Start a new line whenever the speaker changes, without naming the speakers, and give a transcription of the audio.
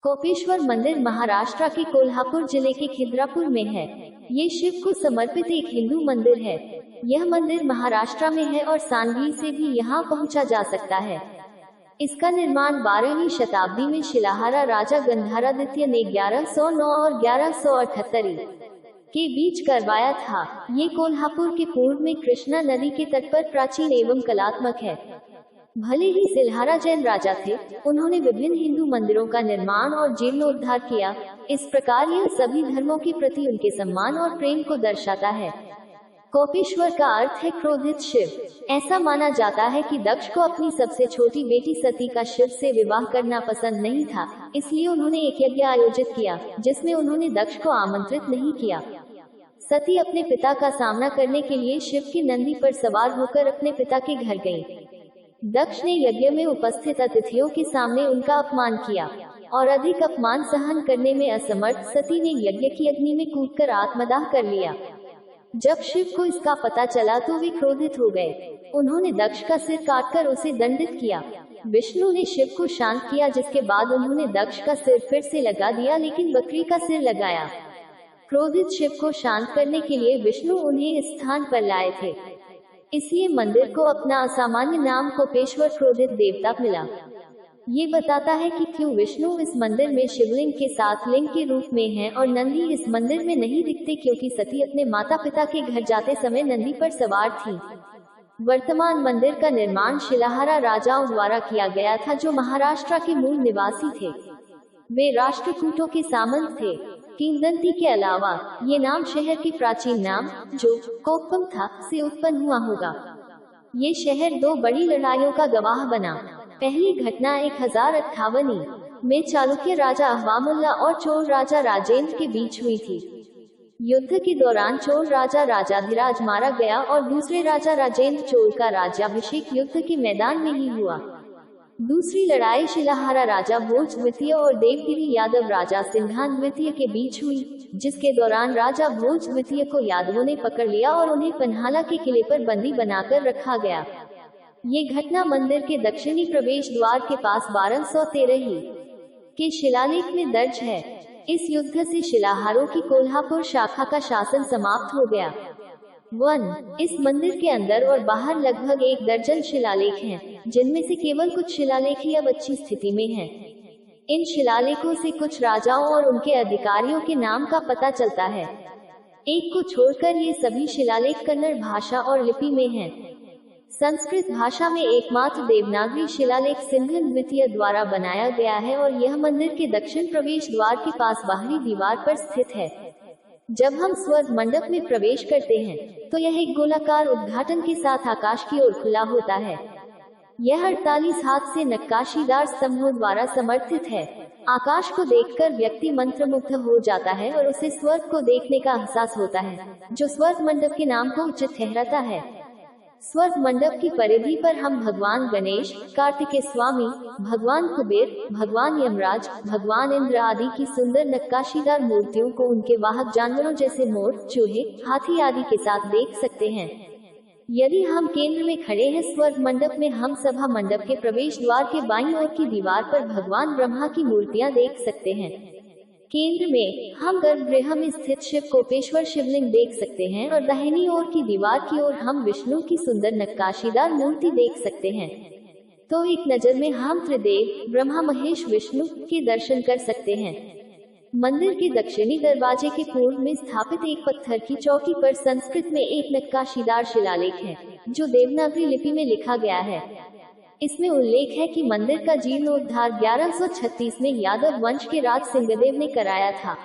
कोपेश्वर मंदिर महाराष्ट्र के कोल्हापुर जिले के खिद्रापुर में है। ये शिव को समर्पित एक हिंदू मंदिर है। यह मंदिर महाराष्ट्र में है और सांगली से भी यहाँ पहुँचा जा सकता है। इसका निर्माण 12वीं शताब्दी में शिलाहारा राजा गंधारादित्य ने 1109 और 1178 के बीच करवाया था। ये कोल्हापुर के पूर्व में कृष्णा नदी के तट पर प्राचीन एवं कलात्मक है। भले ही शिलाहारा जैन राजा थे, उन्होंने विभिन्न हिंदू मंदिरों का निर्माण और जीर्णोद्धार किया। इस प्रकार यह सभी धर्मों के प्रति उनके सम्मान और प्रेम को दर्शाता है। कोपेश्वर का अर्थ है क्रोधित शिव। ऐसा माना जाता है कि दक्ष को अपनी सबसे छोटी बेटी सती का शिव से विवाह करना पसंद नहीं था, इसलिए उन्होंने एक यज्ञ आयोजित किया, जिसमें उन्होंने दक्ष को आमंत्रित नहीं किया। सती अपने पिता का सामना करने के लिए शिव की नंदी पर सवार होकर अपने पिता के घर गई। दक्ष ने यज्ञ में उपस्थित अतिथियों के सामने उनका अपमान किया और अधिक अपमान सहन करने में असमर्थ सती ने यज्ञ की अग्नि में कूदकर आत्मदाह कर लिया। जब शिव को इसका पता चला तो वे क्रोधित हो गए। उन्होंने दक्ष का सिर काटकर उसे दंडित किया। विष्णु ने शिव को शांत किया, जिसके बाद उन्होंने दक्ष का सिर फिर से लगा दिया, लेकिन बकरी का सिर लगाया। क्रोधित शिव को शांत करने के लिए विष्णु उन्हें इस स्थान पर लाए थे। इसलिए मंदिर को अपना असामान्य नाम कोपेश्वर क्रोधित देवता मिला। ये बताता है कि क्यों विष्णु इस मंदिर में शिवलिंग के साथ लिंग के रूप में हैं और नंदी इस मंदिर में नहीं दिखते, क्योंकि सती अपने माता पिता के घर जाते समय नंदी पर सवार थी। वर्तमान मंदिर का निर्माण शिलाहारा राजाओं द्वारा किया गया था, जो महाराष्ट्र के मूल निवासी थे। वे राष्ट्रकूटों के सामंत थे। किंवदंती के अलावा ये नाम शहर के प्राचीन नाम, जो कोप्पम था, से उत्पन्न हुआ होगा। ये शहर 2 बड़ी लड़ाइयों का गवाह बना। पहली घटना 1058 में चालुक्य राजा अहवामुल्ला और चोल राजा राजेंद्र के बीच हुई थी। युद्ध के दौरान चोल राजा राजाधिराज मारा गया और दूसरे राजा राजेंद्र चोल का राज्याभिषेक युद्ध के मैदान में ही हुआ। दूसरी लड़ाई शिलाहारा राजा भोज द्वितीय और देवगिरी यादव राजा सिंघान द्वितीय के बीच हुई, जिसके दौरान राजा भोज द्वितीय को यादवों ने पकड़ लिया और उन्हें पन्हाला के किले पर बंदी बनाकर रखा गया। ये घटना मंदिर के दक्षिणी प्रवेश द्वार के पास 1213 के शिलालेख में दर्ज है। इस युद्ध से शिलाहारों की कोल्हापुर शाखा का शासन समाप्त हो गया। 1. इस मंदिर के अंदर और बाहर लगभग 1 दर्जन शिलालेख हैं, जिनमें से केवल कुछ शिलालेख ही अब अच्छी स्थिति में हैं। इन शिलालेखों से कुछ राजाओं और उनके अधिकारियों के नाम का पता चलता है। एक को छोड़कर ये सभी शिलालेख कन्नड़ भाषा और लिपि में हैं। संस्कृत भाषा में एकमात्र देवनागरी शिलालेख सिंघन द्वितीय द्वारा बनाया गया है और यह मंदिर के दक्षिण प्रवेश द्वार के पास बाहरी दीवार पर स्थित है। जब हम स्वर्ग मंडप में प्रवेश करते हैं तो यह एक गोलाकार उद्घाटन के साथ आकाश की ओर खुला होता है। यह 48 हाथ से नक्काशीदार स्तंभों द्वारा समर्थित है। आकाश को देखकर व्यक्ति मंत्रमुग्ध हो जाता है और उसे स्वर्ग को देखने का एहसास होता है, जो स्वर्ग मंडप के नाम को उचित ठहराता है। स्वर्ग मंडप की परिधि पर हम भगवान गणेश, कार्तिकेय स्वामी, भगवान कुबेर, भगवान यमराज, भगवान इंद्र आदि की सुंदर नक्काशीदार मूर्तियों को उनके वाहक जानवरों जैसे मोर, चूहे, हाथी आदि के साथ देख सकते हैं। यदि हम केंद्र में खड़े हैं स्वर्ग मंडप में, हम सभा मंडप के प्रवेश द्वार के बाईं ओर की दीवार पर भगवान ब्रह्मा की मूर्तियां देख सकते हैं। केंद्र में हम गर्भगृह में स्थित शिव कोपेश्वर शिवलिंग देख सकते हैं और दाहिनी ओर की दीवार की ओर हम विष्णु की सुंदर नक्काशीदार मूर्ति देख सकते हैं। तो एक नजर में हम त्रिदेव ब्रह्मा महेश विष्णु के दर्शन कर सकते हैं। मंदिर के दक्षिणी दरवाजे के पूर्व में स्थापित एक पत्थर की चौकी पर संस्कृत में एक नक्काशीदार शिलालेख है, जो देवनागरी लिपि में लिखा गया है। इसमें उल्लेख है कि मंदिर का जीर्णोद्धार 1136 में यादव वंश के राज सिंहदेव ने कराया था।